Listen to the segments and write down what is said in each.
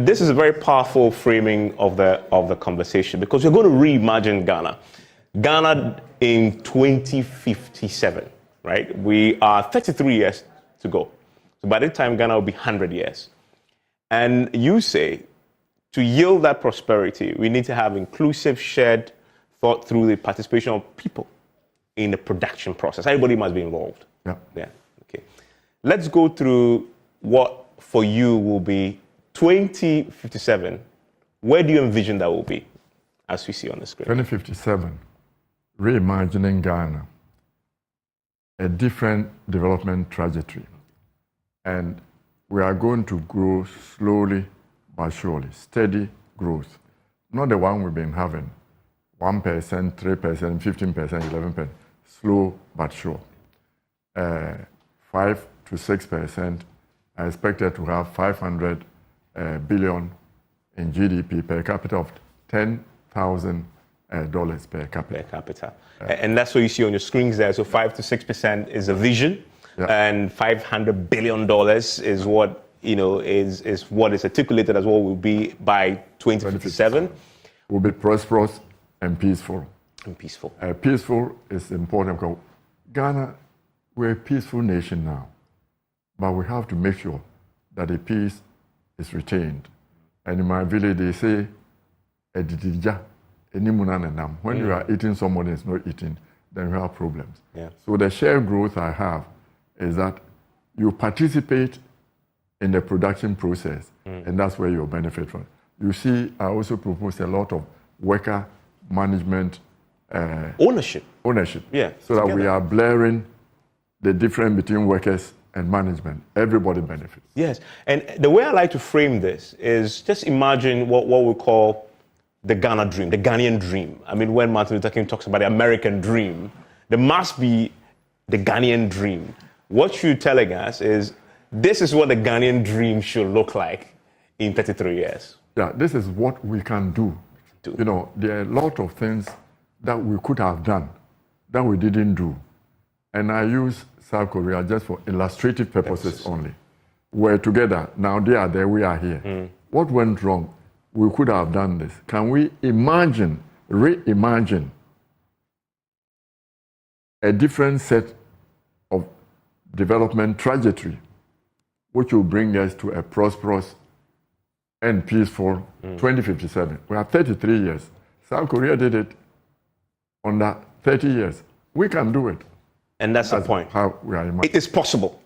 this is a very powerful framing of the conversation, because we're going to reimagine Ghana. Ghana in 2057, right? We are 33 years to go. So by the time Ghana will be 100 years. And you say, to yield that prosperity, we need to have inclusive, shared thought through the participation of people in the production process. Everybody must be involved. Yeah. Yeah. Okay. Let's go through what for you will be 2057. Where do you envision that will be, as we see on the screen? 2057, reimagining Ghana, a different development trajectory. And we are going to grow slowly but surely, steady growth. Not the one we've been having, 1%, 3%, 15%, 11%, slow but sure. 5 to 6%, I expected to have 500 billion in GDP per capita of $10,000 per capita. Per capita. And that's what you see on your screens there. So 5 to 6% is a vision, and $500 billion is what is what is articulated as what will be by 2057. Will be prosperous and peaceful. And peaceful. Peaceful is important because Ghana, we're a peaceful nation now, but we have to make sure that the peace is retained. And in my village, they say, when you are eating, someone is not eating, then you have problems. Yeah. So the shared growth I have is that you participate in the production process, and that's where you'll benefit from. You see, I also propose a lot of worker management ownership. Yeah. So that we are blurring the difference between workers and management. Everybody benefits. Yes. And the way I like to frame this is just imagine what we call the Ghana dream, the Ghanaian dream. I mean, when Martin Luther King talks about the American dream, there must be the Ghanaian dream. What you're telling us is this is what the Ghanaian dream should look like in 33 years. Yeah, this is what we can do. There are a lot of things that we could have done that we didn't do. And I use South Korea just for illustrative purposes only. We're together, now they are there, we are here. What went wrong? We could have done this. Can we reimagine a different set of development trajectory, which will bring us to a prosperous and peaceful 2057. We have 33 years. South Korea did it under 30 years. We can do it. And that's the point. How we are it is possible.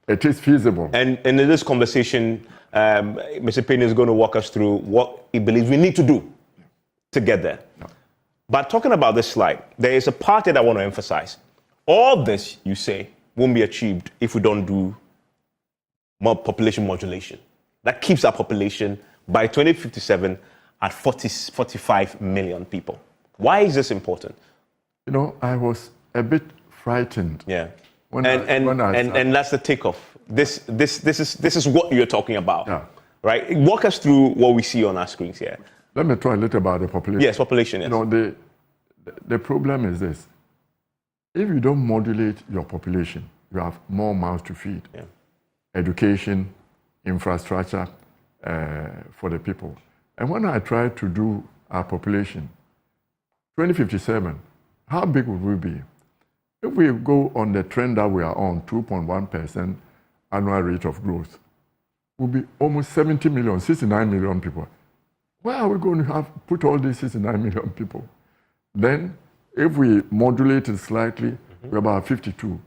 It is feasible. And in this conversation, Mr. Pianim is going to walk us through what he believes we need to do to get there. Yeah. But talking about this slide, there is a part that I want to emphasize. All this, you say, won't be achieved if we don't do more population modulation. That keeps our population by 2057 at 45 million people. Why is this important? I was a bit frightened. Yeah. And that's the takeoff. This is what you're talking about. Yeah. Right? Walk us through what we see on our screens here. Let me try a little about the population. Yes, population. Yes. The problem is this. If you don't modulate your population, you have more mouths to feed. Yeah. Education, infrastructure for the people. And when I try to do our population, 2057, how big would we be? If we go on the trend that we are on, 2.1% annual rate of growth, we'll be almost 70 million, 69 million people. Where are we going to put all these 69 million people? Then, if we modulate it slightly, we're about 52.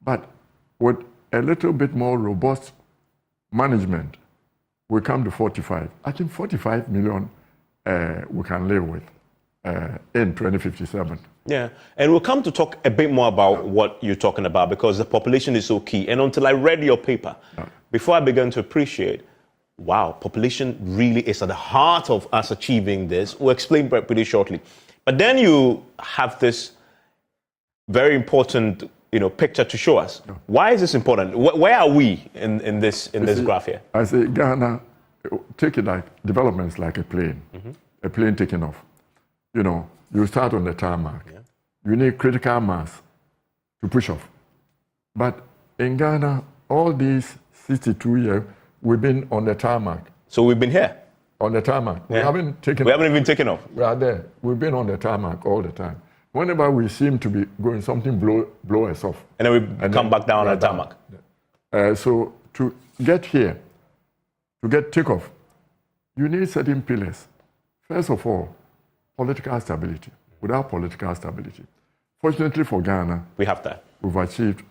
But with a little bit more robust management, we come to 45. I think 45 million we can live with in 2057. Yeah, and we'll come to talk a bit more about what you're talking about, because the population is so key. And until I read your paper, before I began to appreciate, wow, population really is at the heart of us achieving this. We'll explain pretty shortly. But then you have this very important picture to show us. Why is this important? Where are we in this graph here? I say Ghana, take it like development is like a plane, a plane taking off. You start on the tarmac. Yeah. You need critical mass to push off. But in Ghana, all these 62 years, we've been on the tarmac. So we've been here. On the tarmac. We haven't taken We haven't even taken off. We are there. We've been on the tarmac all the time. Whenever we seem to be going, something blow us off. And then we come back down on the tarmac. So to get here, to get takeoff, you need certain pillars. First of all, political stability. Without political stability. Fortunately for Ghana, we have that. We've achieved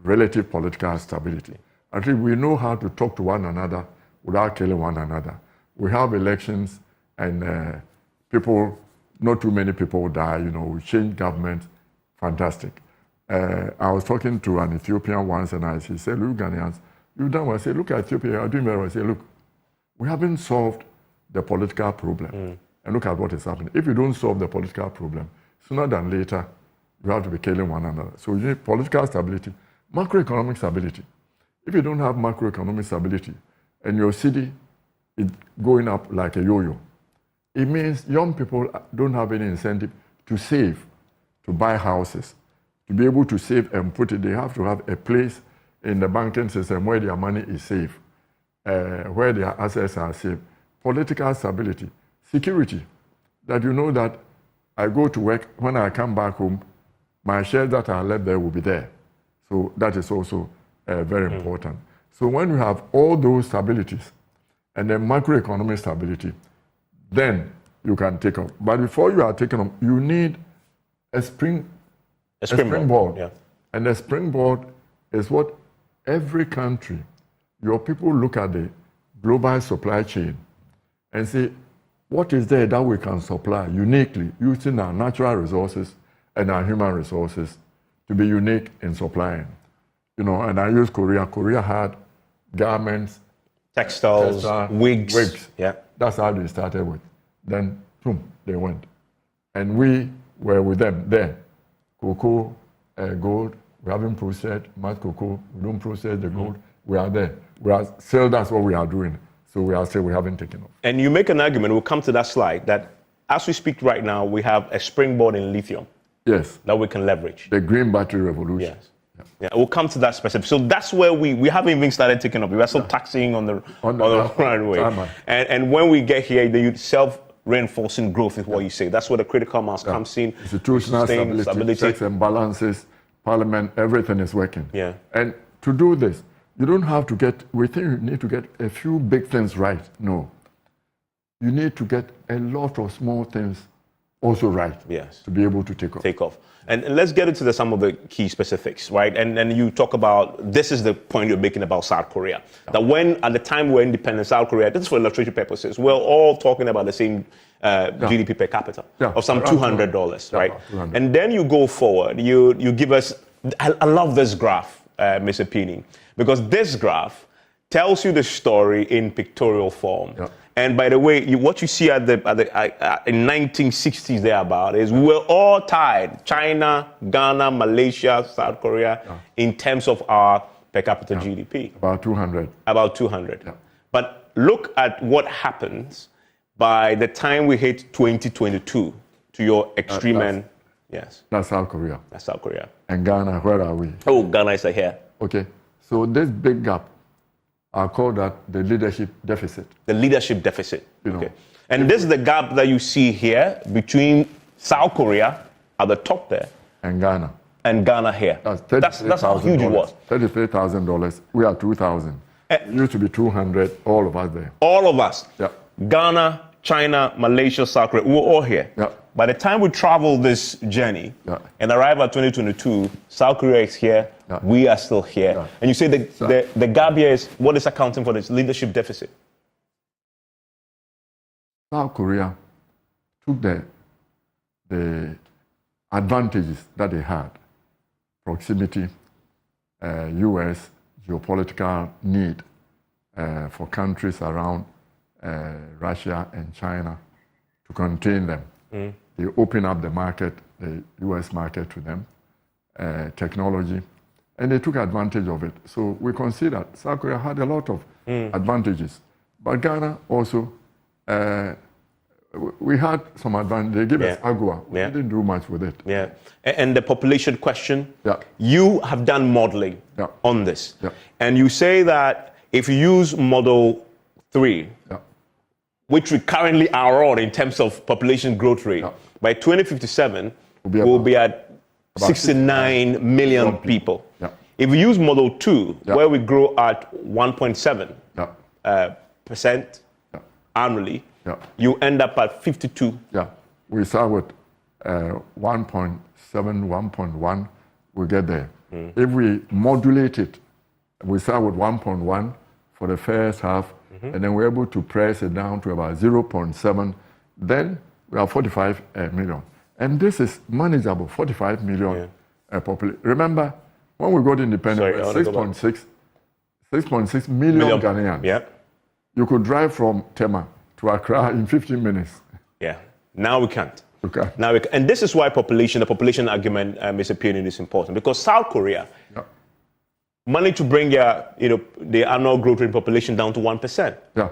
relative political stability. I think we know how to talk to one another without killing one another. We have elections and people, not too many people die, you know, we change government, fantastic. I was talking to an Ethiopian once and he said, look, Ghanaians, you've done well. I said, look at Ethiopia, you're doing very well. I said, look, we haven't solved the political problem. And look at what is happening. If you don't solve the political problem, sooner than later, you have to be killing one another. So you need political stability, macroeconomic stability. If you don't have macroeconomic stability and your city is going up like a yo-yo, it means young people don't have any incentive to save, to buy houses, to be able to save and put it. They have to have a place in the banking system where their money is safe, where their assets are safe. Political stability, security, that you know that I go to work, when I come back home, my shares that are left there will be there. So that is also very important. So when you have all those stabilities and then macroeconomic stability, then you can take off. But before you are taking off, you need a springboard. Yeah. And the springboard is what every country, your people look at the global supply chain and say, what is there that we can supply uniquely using our natural resources and our human resources to be unique in supplying? You know, and I use Korea. Korea had garments, textiles, wigs. Yeah. That's how they started with. Then, boom, they went. And we were with them there. Cocoa, gold, we haven't processed much cocoa, we don't process the gold, we are there. We are still, that's what we are doing. So we haven't taken off. And you make an argument, we'll come to that slide, that as we speak right now, we have a springboard in lithium. Yes. That we can leverage. The green battery revolution. Yes. Yeah, we'll come to that specific. So that's where we haven't even started taking off. We are still taxiing on the runway. And when we get here, the self-reinforcing growth is what you say. That's where the critical mass comes in. Institutional stability, checks and balances, parliament, everything is working. Yeah. And to do this, you don't have to we think you need to get a few big things right. No. You need to get a lot of small things also right. Yes. To be able to take off. And let's get into some of the key specifics, right? And you talk about, this is the point you're making about South Korea. Yeah. That when, at the time we're independent, South Korea, this is for illustrative purposes, we're all talking about the same GDP per capita of some $200, right? $200. And then you go forward, you give us, I love this graph, Mr. Pianim, because this graph tells you the story in pictorial form. Yeah. And by the way, what you see in 1960s thereabout is we're all tied, China, Ghana, Malaysia, South Korea, in terms of our per capita GDP. About 200. About 200. Yeah. But look at what happens by the time we hit 2022 to your extreme end. Yes. That's South Korea. That's South Korea. And Ghana, where are we? Oh, Ghana is here. Okay. So this big gap, I call that the leadership deficit. The leadership deficit. Okay. And this is the gap that you see here between South Korea at the top there and Ghana. And Ghana here. That's how huge it was. $33,000. We are 2,000. It used to be 200. All of us there. All of us. Yeah. Ghana, China, Malaysia, South Korea. We're all here. Yeah. By the time we travel this journey and arrive at 2022, South Korea is here. Yeah. We are still here. Yeah. And you say the gap here is what is accounting for this leadership deficit? South Korea took the advantages that they had, proximity, U.S., geopolitical need for countries around Russia and China to contain them. They open up the market, the U.S. market to them, technology, and they took advantage of it. So we consider South Korea had a lot of advantages. But Ghana also, we had some advantage. They gave us AGUA. We didn't do much with it. Yeah. And the population question, you have done modeling on this. Yeah. And you say that if you use model 3, which we currently are on in terms of population growth rate, by 2057, we'll be at 69 million people. Yeah. If we use model 2, where we grow at 1.7 percent annually, you end up at 52. Yeah, we start with 1.7, 1.1, we get there. If we modulate it, we start with 1.1 for the first half, and then we're able to press it down to about 0.7, then we have 45 million. And this is manageable, 45 million population. Remember, when we got independent, 6.6 million Ghanaians. Yeah. You could drive from Tema to Accra in 15 minutes. Yeah. Now we can't. Okay. And this is why the population argument, Mr. Pianim, is important, because South Korea managed to bring the annual growth rate population down to 1%. Yeah.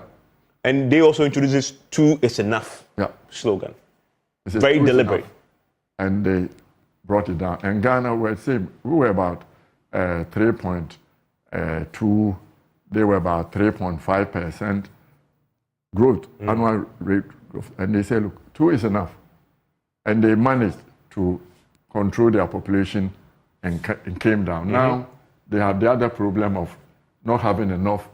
And they also introduced this 2 is enough slogan. Very deliberate. And they brought it down. And Ghana were the same. We were about 3.2, they were about 3.5% growth, annual rate growth. And they said, look, 2 is enough. And they managed to control their population and came down. Now, they have the other problem of not having enough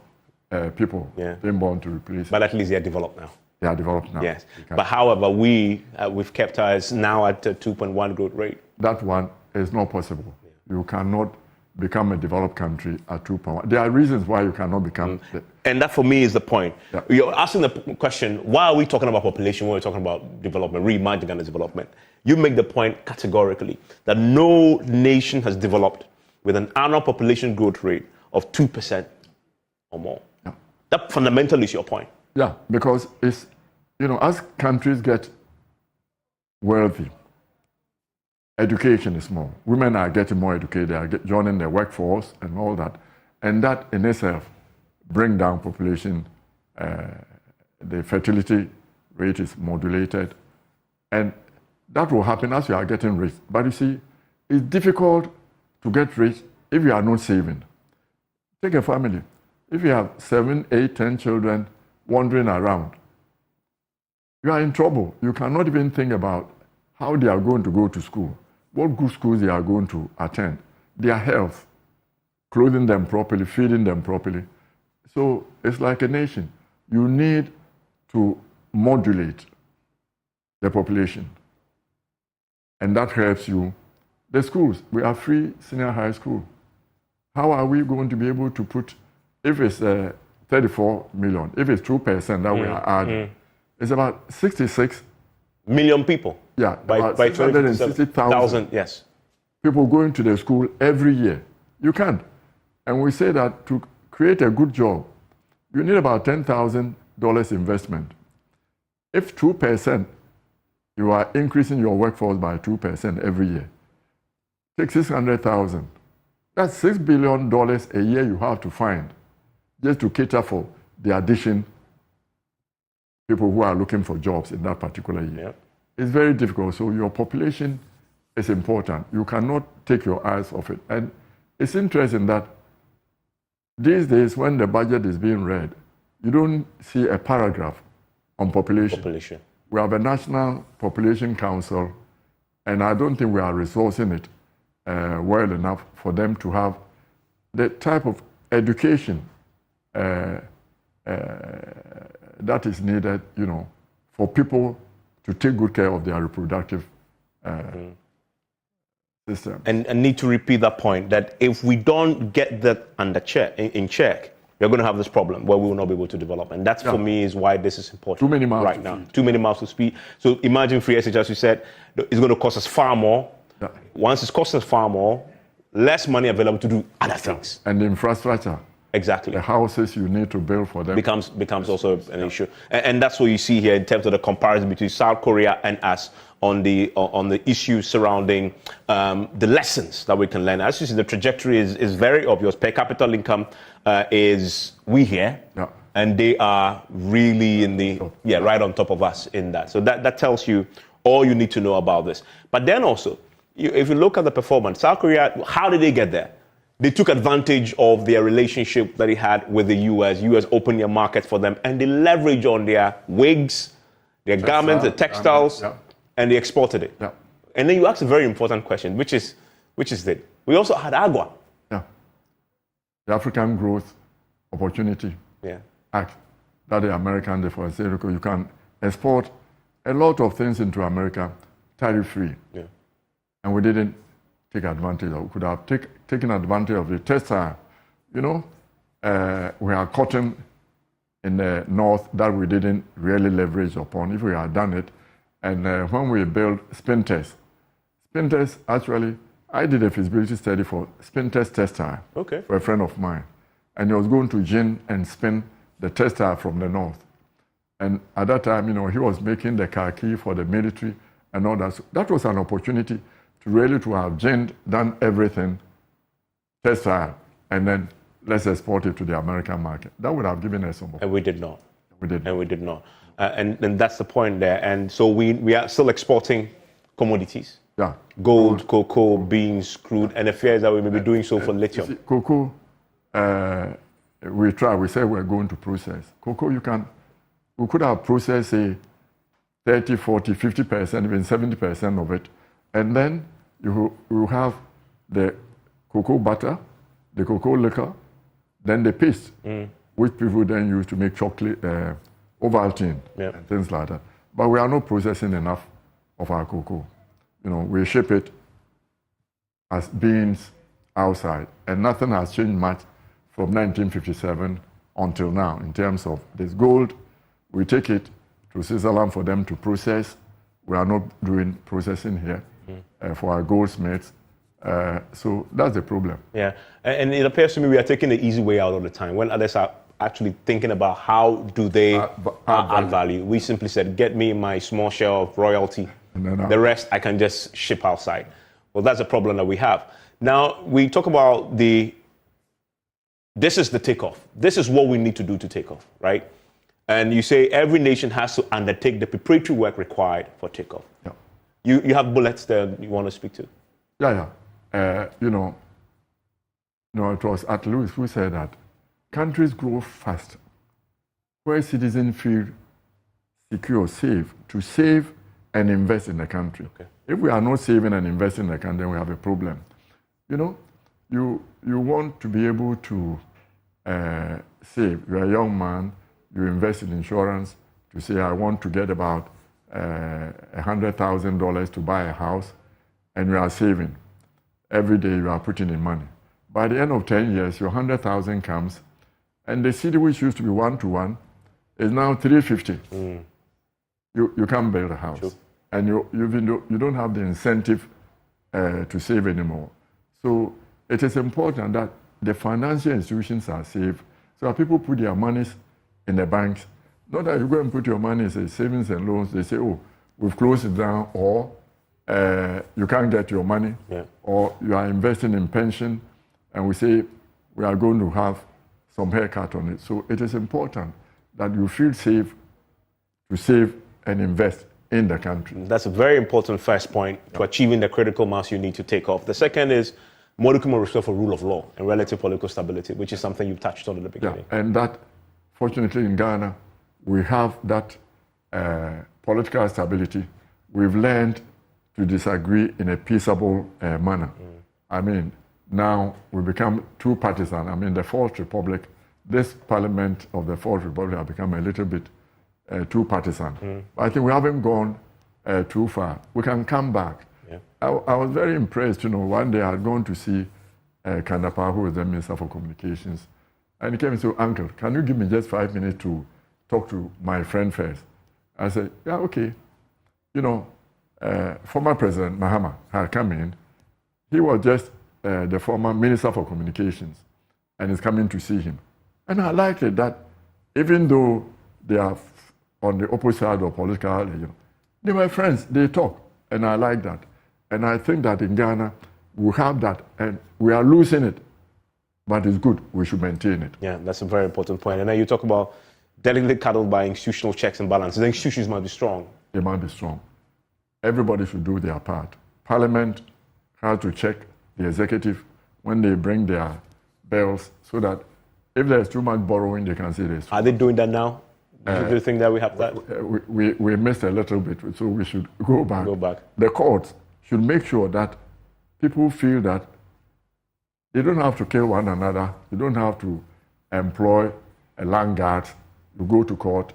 people being born to replace. But at least they are developed now. They are developed now. Yes. But however, we've kept ours now at a 2.1 growth rate. That one is not possible. You cannot become a developed country at 2.1. There are reasons why you cannot become. And that for me is the point. You're asking the question, why are we talking about population when we're talking about development, reimagining Ghana's development? You make the point categorically that no nation has developed with an annual population growth rate of 2% or more. That fundamentally is your point. Yeah, because it's, as countries get wealthy, education is more. Women are getting more educated, they are joining the workforce and all that. And that in itself bring down population. The fertility rate is modulated. And that will happen as you are getting rich. But you see, it's difficult to get rich if you are not saving. Take a family. If you have 7, 8, 10 children wandering around, you are in trouble. You cannot even think about how they are going to go to school, what good schools they are going to attend, their health, clothing them properly, feeding them properly. So it's like a nation. You need to modulate the population. And that helps you. The schools, we have free senior high school. How are we going to be able to put, if it's 34 million, if it's 2% that we are adding, it's about 66 million people. Yeah, by 660,000 yes. people going to the school every year. You can't. And we say that to create a good job, you need about $10,000 investment. If 2%, you are increasing your workforce by 2% every year. Take 600,000. That's $6 billion a year you have to find just to cater for the addition people who are looking for jobs in that particular year. Yep. It's very difficult. So your population is important. You cannot take your eyes off it. And it's interesting that these days when the budget is being read, you don't see a paragraph on population. We have a National Population Council, and I don't think we are resourcing it well enough for them to have the type of education that is needed, for people to take good care of their reproductive system. And need to repeat that point, that if we don't get that in check, we're going to have this problem where we will not be able to develop. And that's, for me, is why this is important. Too many mouths right now. Too many mouths to feed. So imagine free SH, as you said, it's going to cost us far more. Yeah. Once it's costing us far more, less money available to do other things. And the infrastructure. Exactly. The houses you need to build for them. Becomes also an issue. And that's what you see here in terms of the comparison between South Korea and us on the issues surrounding the lessons that we can learn. As you see, the trajectory is very obvious. Per capita income is here, and they are really in the right on top of us in that. So that tells you all you need to know about this. But then also, if you look at the performance, South Korea, how did they get there? they took advantage of their relationship that they had with the U.S. U.S. opened their market for them, and they leveraged on their wigs, their garments, the textiles, and they exported it. Yeah. And then you asked a very important question, which is that we also had AGWA. Yeah. The African Growth Opportunity Act, that the American therefore said, okay, you can export a lot of things into America tariff-free. Yeah. And we didn't take advantage of it. We could have taken advantage of the textile. You know, we have cotton in the north that we didn't really leverage upon if we had done it. And when we built Spintest, actually, I did a feasibility study for Spintest textile for a friend of mine. And he was going to gin and spin the textile from the north. And at that time, you know, he was making the khaki for the military and all that. So that was an opportunity to really to have ginned, done everything textile, and then let's export it to the American market. That would have given us some. And we did not. We did. And we did not. And that's the point there. And so we are still exporting commodities. Yeah. Gold, cocoa, beans, crude, and the fear is that we may be doing so for lithium. See, cocoa, we said we're going to process. Cocoa, we could have processed, say, 30, 40, 50%, even 70% of it. And then you have the cocoa butter, the cocoa liquor, then the paste, which people then use to make chocolate, Ovaltine, and things like that. But we are not processing enough of our cocoa. You know, we ship it as beans outside, and nothing has changed much from 1957 until now in terms of this gold. We take it to Switzerland for them to process. We are not doing processing here for our goldsmiths. So that's the problem. Yeah, and it appears to me we are taking the easy way out all the time when others are actually thinking about how do they add value. We simply said, get me my small share of royalty. The rest I can just ship outside. Well, that's a problem that we have. Now, we talk about this is the takeoff. This is what we need to do to take off, right? And you say every nation has to undertake the preparatory work required for takeoff. Yeah. You have bullets there you want to speak to? Yeah. You know, it was At Lewis who said that countries grow fast where citizens feel secure, safe, to save and invest in the country. Okay. If we are not saving and investing in the country, then we have a problem. You know, you want to be able to save. You're a young man, you invest in insurance to say, I want to get about $100,000 to buy a house, and you are saving. Every day you are putting in money. By the end of 10 years, your 100,000 comes, and the city which used to be 1-to-1 is now 350. You can't build a house. Sure. And you don't have the incentive to save anymore. So it is important that the financial institutions are safe, so that people put their monies in the banks. Not that you go and put your money in savings and loans, they say, oh, we've closed it down, or you can't get your money, or you are investing in pension, and we say we are going to have some haircut on it. So it is important that you feel safe to save and invest in the country. That's a very important first point to achieving the critical mass you need to take off. The second is modicum of respect for rule of law and relative political stability, which is something you touched on at the beginning. Yeah, and that, fortunately in Ghana, we have that political stability. We've learned to disagree in a peaceable manner. I mean, now we become too partisan. I mean, the Fourth Republic, this parliament of the Fourth Republic has become a little bit too partisan. But I think we haven't gone too far. We can come back. Yeah. I was very impressed, you know, one day I had gone to see Kandapa, who was the Minister for Communications, and he came and said, Uncle, can you give me just 5 minutes to talk to my friend first? I said, yeah, okay. You know, former President Mahama had come in. He was just the former Minister for Communications, and is coming to see him. And I liked it that even though they are on the opposite side of political, you know, they were friends, they talk, and I like that. And I think that in Ghana, we have that, and we are losing it, but it's good, we should maintain it. Yeah, that's a very important point. And then you talk about delicately cuddled by institutional checks and balances. The institutions must be strong. They must be strong. Everybody should do their part. Parliament has to check the executive. when they bring their bills, so that if there's too much borrowing, they can say this. Are they doing that now? Do you think that we have that? We missed a little bit, so we should go back. Go back. The courts should make sure that people feel that they don't have to kill one another. You don't have to employ a land guard. You go to court,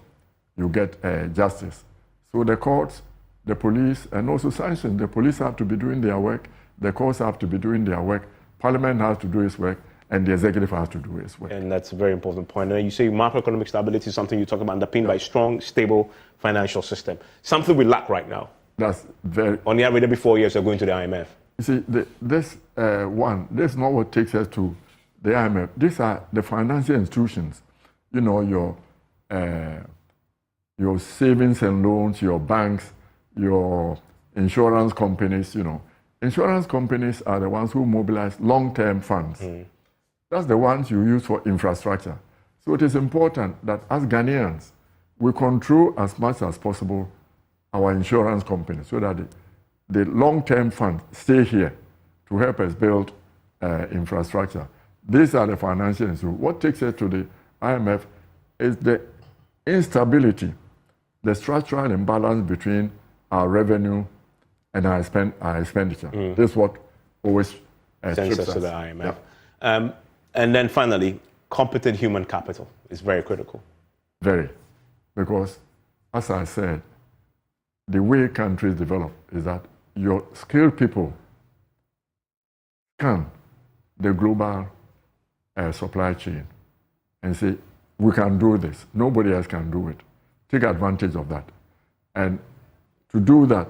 you get justice. So the courts, the police, and also sanctions. The police have to be doing their work. The courts have to be doing their work. Parliament has to do its work, and the executive has to do its work. And that's a very important point. And you say macroeconomic stability is something you talk about, underpinned by a strong, stable financial system. Something we lack right now. That's very... On the average, every 4 years, you're going to the IMF. You see, this is not what takes us to the IMF. These are the financial institutions. You know, your savings and loans, your banks, your insurance companies, you know. Insurance companies are the ones who mobilize long-term funds. That's the ones you use for infrastructure. So it is important that as Ghanaians, we control as much as possible our insurance companies so that the long-term funds stay here to help us build infrastructure. These are the financial institutions. What takes us to the IMF is the instability, the structural imbalance between our revenue and our expenditure. This is what always sends us to the IMF. Yeah. And then finally, competent human capital is very critical. Very. Because, as I said, the way countries develop is that your skilled people scan the global supply chain and say, we can do this. Nobody else can do it. Take advantage of that. And to do that,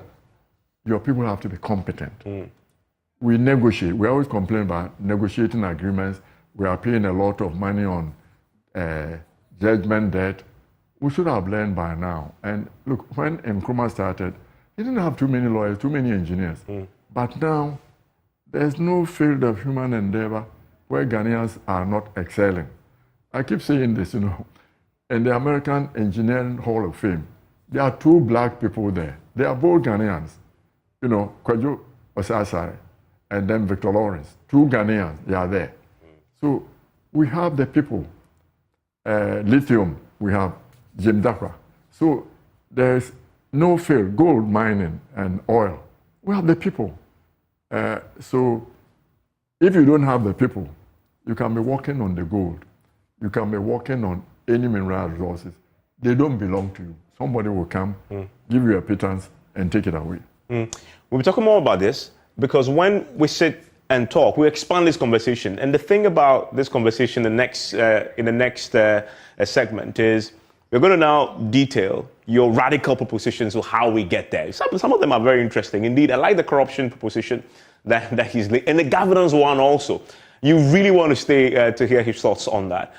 your people have to be competent. We negotiate. We always complain about negotiating agreements. We are paying a lot of money on judgment debt. We should have learned by now. And look, when Nkrumah started, he didn't have too many lawyers, too many engineers. But now, there's no field of human endeavor where Ghanaians are not excelling. I keep saying this, you know, in the American Engineering Hall of Fame, there are 2 black people there. They are both Ghanaians. You know, Kwadwo Osasare and then Victor Lawrence. 2 Ghanaians, they are there. So we have the people. Lithium, we have Jim Dakwa. So there's no field, gold mining and oil. We have the people. So if you don't have the people, you can be working on the gold. You can be working on any mineral resources. They don't belong to you. Somebody will come, give you a pittance, and take it away. We'll be talking more about this because when we sit and talk, we expand this conversation. And the thing about this conversation in the next segment is we're going to now detail your radical propositions of how we get there. Some of them are very interesting. Indeed, I like the corruption proposition that he's laid, and the governance one also. You really want to stay to hear his thoughts on that.